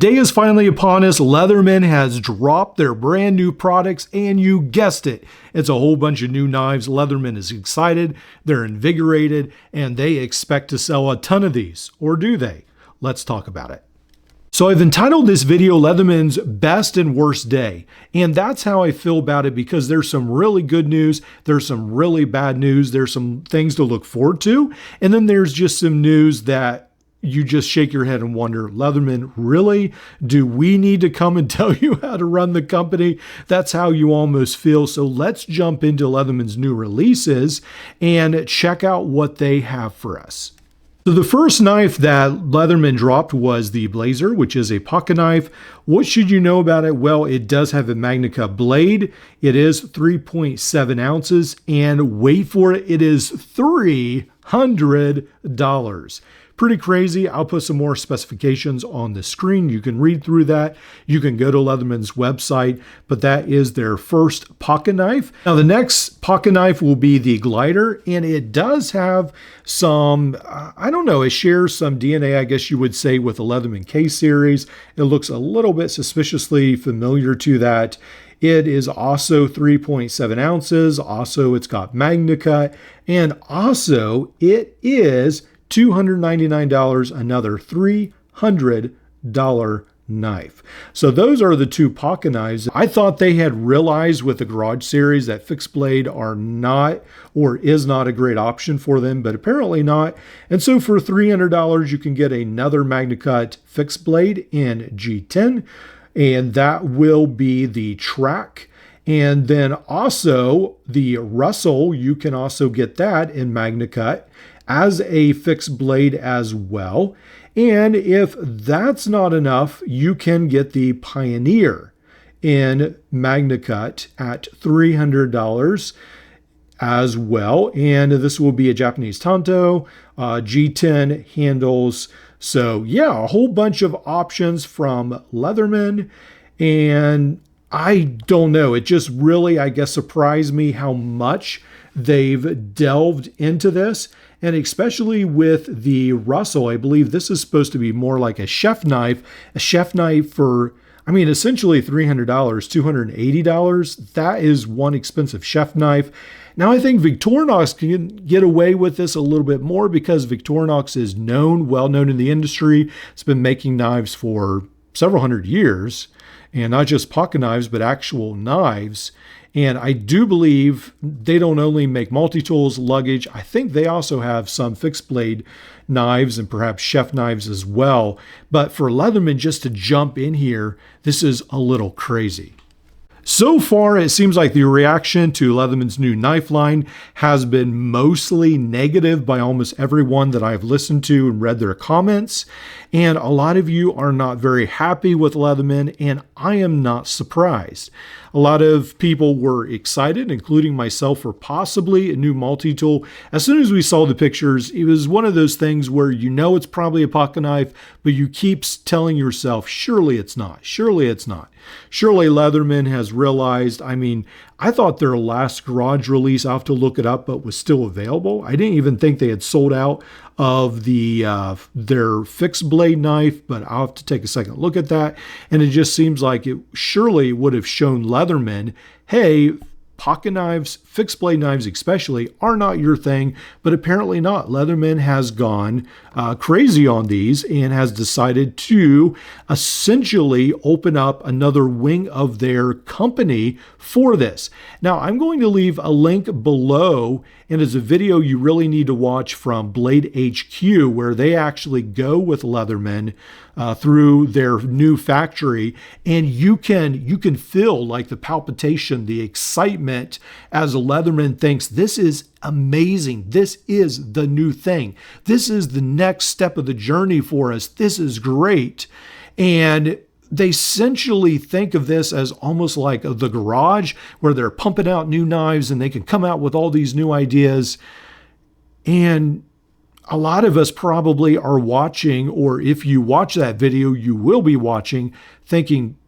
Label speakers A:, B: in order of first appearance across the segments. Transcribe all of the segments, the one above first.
A: Day is finally upon us. Leatherman has dropped their brand new products, and you guessed it, it's a whole bunch of new knives. Leatherman is excited, they're invigorated, and they expect to sell a ton of these. Or do they? Let's talk about it. So I've entitled this video Leatherman's Best and Worst Day, and that's how I feel about it because there's some really good news, there's some really bad news, there's some things to look forward to, and then there's just some news that you just shake your head and wonder, Leatherman, really? Do we need to come and tell you how to run the company? That's how you almost feel. So let's jump into Leatherman's new releases and check out what they have for us. So the first knife that Leatherman dropped was the Blazer, which is a pocket knife. What should you know about it? Well, it does have a Magnacut blade. It is 3.7 ounces, and wait for it, it is $300. Pretty crazy. I'll put some more specifications on the screen. You can read through that. You can go to Leatherman's website, but that is their first pocket knife. Now, the next pocket knife will be the Glider, and it does have some, I don't know, it shares some DNA, I guess you would say, with the Leatherman K series. It looks a little bit suspiciously familiar to that. It is also 3.7 ounces. Also, it's got Magnacut, and also it is $299, another $300 knife. So those are the two pocket knives. I thought they had realized with the Garage series that fixed blade are not or is not a great option for them, but apparently not. And so for $300, you can get another Magnacut fixed blade in G10, and that will be the Track. And then also the Russell, you can also get that in Magnacut as a fixed blade as well. And if that's not enough, you can get the Pioneer in Magnacut at $300 as well. And this will be a Japanese Tanto, G10 handles. So yeah, a whole bunch of options from Leatherman. And I don't know, it just really, I guess, surprised me how much they've delved into this. And especially with the Russell, I believe this is supposed to be more like a chef knife for, I mean, essentially $300, $280. That is one expensive chef knife. Now, I think Victorinox can get away with this a little bit more because Victorinox is well known in the industry. It's been making knives for several hundred years, and not just pocket knives, but actual knives. And I do believe they don't only make multi-tools, luggage, I think they also have some fixed blade knives and perhaps chef knives as well. But for Leatherman just to jump in here, this is a little crazy. So far, it seems like the reaction to Leatherman's new knife line has been mostly negative by almost everyone that I've listened to and read their comments. And a lot of you are not very happy with Leatherman, and I am not surprised. A lot of people were excited, including myself, for possibly a new multi-tool. As soon as we saw the pictures, it was one of those things where you know it's probably a pocket knife, but you keep telling yourself, surely it's not, surely it's not. Surely Leatherman has realized, I mean, I thought their last Garage release, I'll have to look it up, but was still available. I didn't even think they had sold out of their fixed blade knife, but I'll have to take a second look at that. And it just seems like it surely would have shown Leatherman, hey, pocket knives, fixed blade knives especially, are not your thing, but apparently not. Leatherman has gone crazy on these and has decided to essentially open up another wing of their company for this. Now, I'm going to leave a link below, and it's a video you really need to watch from Blade HQ, where they actually go with Leatherman through their new factory, and you can feel like the palpitation, the excitement as Leatherman thinks this is amazing. This is the new thing. This is the next step of the journey for us. This is great. And they essentially think of this as almost like the Garage, where they're pumping out new knives and they can come out with all these new ideas. And a lot of us probably are watching, or if you watch that video, you will be watching, thinking,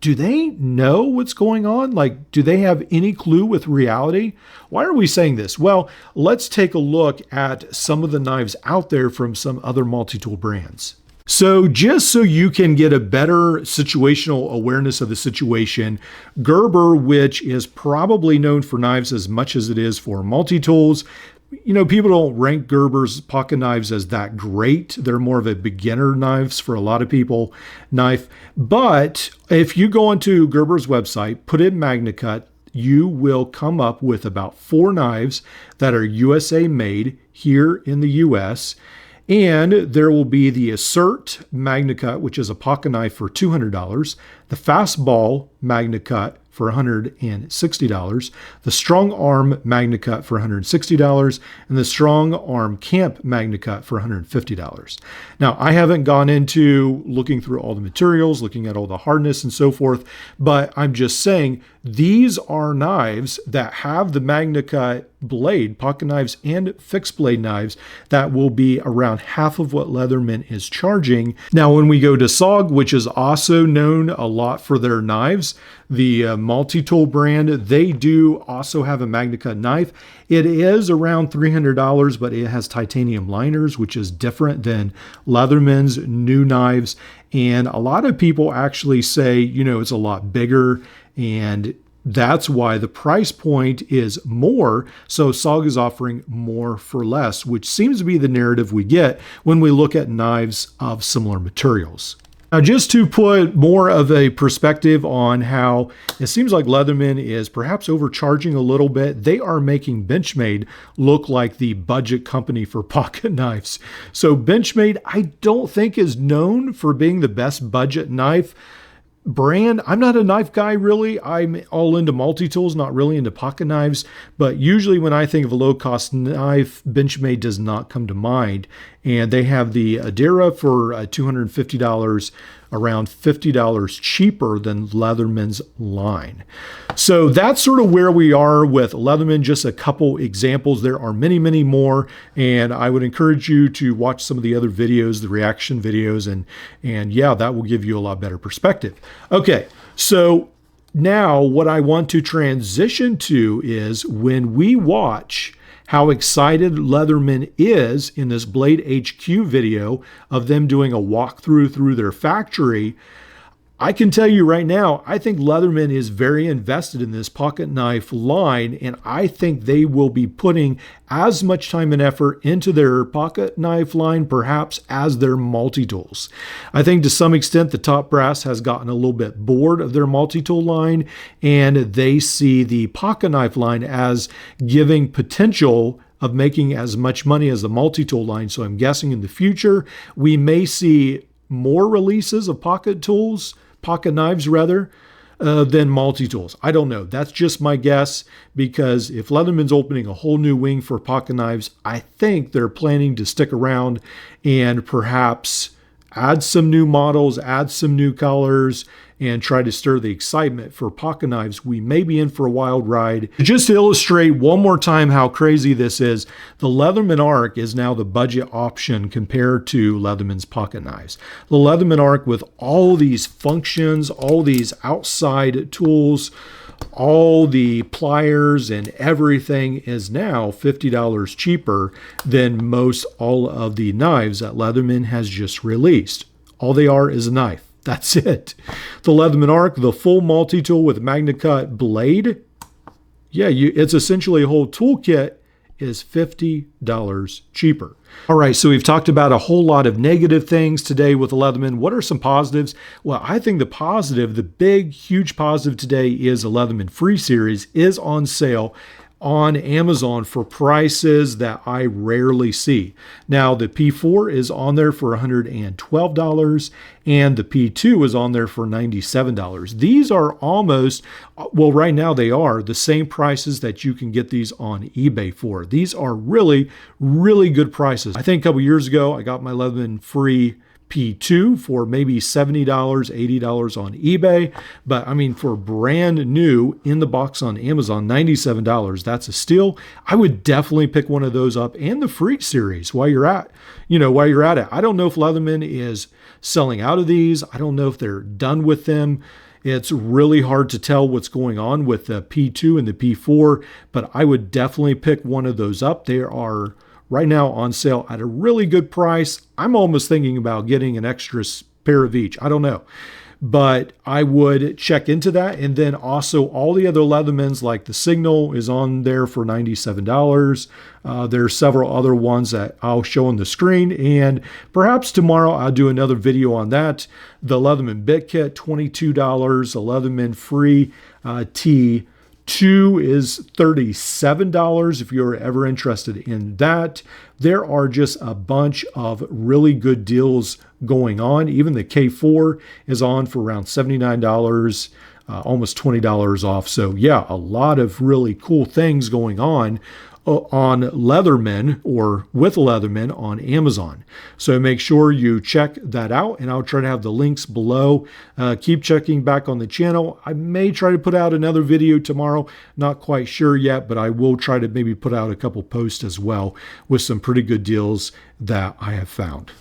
A: do they know what's going on? Like, do they have any clue with reality? Why are we saying this? Well, let's take a look at some of the knives out there from some other multi-tool brands. So just so you can get a better situational awareness of the situation, Gerber, which is probably known for knives as much as it is for multi-tools, people don't rank Gerber's pocket knives as that great. They're more of a beginner knives for a lot of people knife. But if you go onto Gerber's website, put in Magnacut, you will come up with about 4 knives that are USA made here in the US. And there will be the Assert Magnacut, which is a pocket knife for $200, the Fastball Magnacut for $160, the Strong Arm Magnacut for $160, and the Strong Arm Camp Magnacut for $150. Now, I haven't gone into looking through all the materials, looking at all the hardness and so forth, but I'm just saying these are knives that have the Magnacut blade, pocket knives and fixed blade knives, that will be around half of what Leatherman is charging. Now, when we go to SOG, which is also known a lot for their knives, the multi-tool brand, they do also have a Magnacut knife. It is around $300, but it has titanium liners, which is different than Leatherman's new knives. And a lot of people actually say, it's a lot bigger, and that's why the price point is more. So SOG is offering more for less, which seems to be the narrative we get when we look at knives of similar materials. Now, just to put more of a perspective on how it seems like Leatherman is perhaps overcharging a little bit, they are making Benchmade look like the budget company for pocket knives. So Benchmade, I don't think, is known for being the best budget knife brand. I'm not a knife guy, really. I'm all into multi-tools, not really into pocket knives. But usually when I think of a low-cost knife, Benchmade does not come to mind. And they have the Adira for $250, around $50 cheaper than Leatherman's line. So that's sort of where we are with Leatherman. Just a couple examples. There are many, many more. And I would encourage you to watch some of the other videos, the reaction videos, and yeah, that will give you a lot better perspective. Okay, so now what I want to transition to is when we watch how excited Leatherman is in this Blade HQ video of them doing a walkthrough through their factory. I can tell you right now, I think Leatherman is very invested in this pocket knife line, and I think they will be putting as much time and effort into their pocket knife line, perhaps, as their multi-tools. I think to some extent the top brass has gotten a little bit bored of their multi-tool line, and they see the pocket knife line as giving potential of making as much money as the multi-tool line. So I'm guessing in the future, we may see more releases of pocket knives rather, than multi-tools. I don't know. That's just my guess, because if Leatherman's opening a whole new wing for pocket knives, I think they're planning to stick around and perhaps add some new models, add some new colors, and try to stir the excitement for pocket knives. We may be in for a wild ride. Just to illustrate one more time how crazy this is, the Leatherman Arc is now the budget option compared to Leatherman's pocket knives. The Leatherman Arc, with all these functions, all these outside tools, all the pliers and everything, is now $50 cheaper than most all of the knives that Leatherman has just released. All they are is a knife. That's it. The Leatherman Arc, the full multi-tool with Magnacut blade, it's essentially a whole toolkit, is $50 cheaper. All right, so we've talked about a whole lot of negative things today with the Leatherman. What are some positives? Well, I think the big, huge positive today is the Leatherman Free Series is on sale on Amazon for prices that I rarely see. Now, the P4 is on there for $112, and the P2 is on there for $97. These are almost, well, right now they are the same prices that you can get these on eBay for. These are really, really good prices. I think a couple years ago, I got my Leatherman Free P2 for maybe $70, $80 on eBay. But I mean, for brand new in the box on Amazon, $97, that's a steal. I would definitely pick one of those up, and the Free Series while you're at it. I don't know if Leatherman is selling out of these. I don't know if they're done with them. It's really hard to tell what's going on with the P2 and the P4, but I would definitely pick one of those up. They are right now on sale at a really good price. I'm almost thinking about getting an extra pair of each. I don't know. But I would check into that. And then also all the other Leathermans, like the Signal is on there for $97. There's several other ones that I'll show on the screen. And perhaps tomorrow I'll do another video on that. The Leatherman Bit Kit, $22. A Leatherman Free T 2 is $37 if you're ever interested in that. There are just a bunch of really good deals going on. Even the K4 is on for around $79, almost $20 off. So yeah, a lot of really cool things going on Leatherman or with Leatherman on Amazon. So make sure you check that out, and I'll try to have the links below. Keep checking back on the channel. I may try to put out another video tomorrow. Not quite sure yet, but I will try to maybe put out a couple posts as well with some pretty good deals that I have found.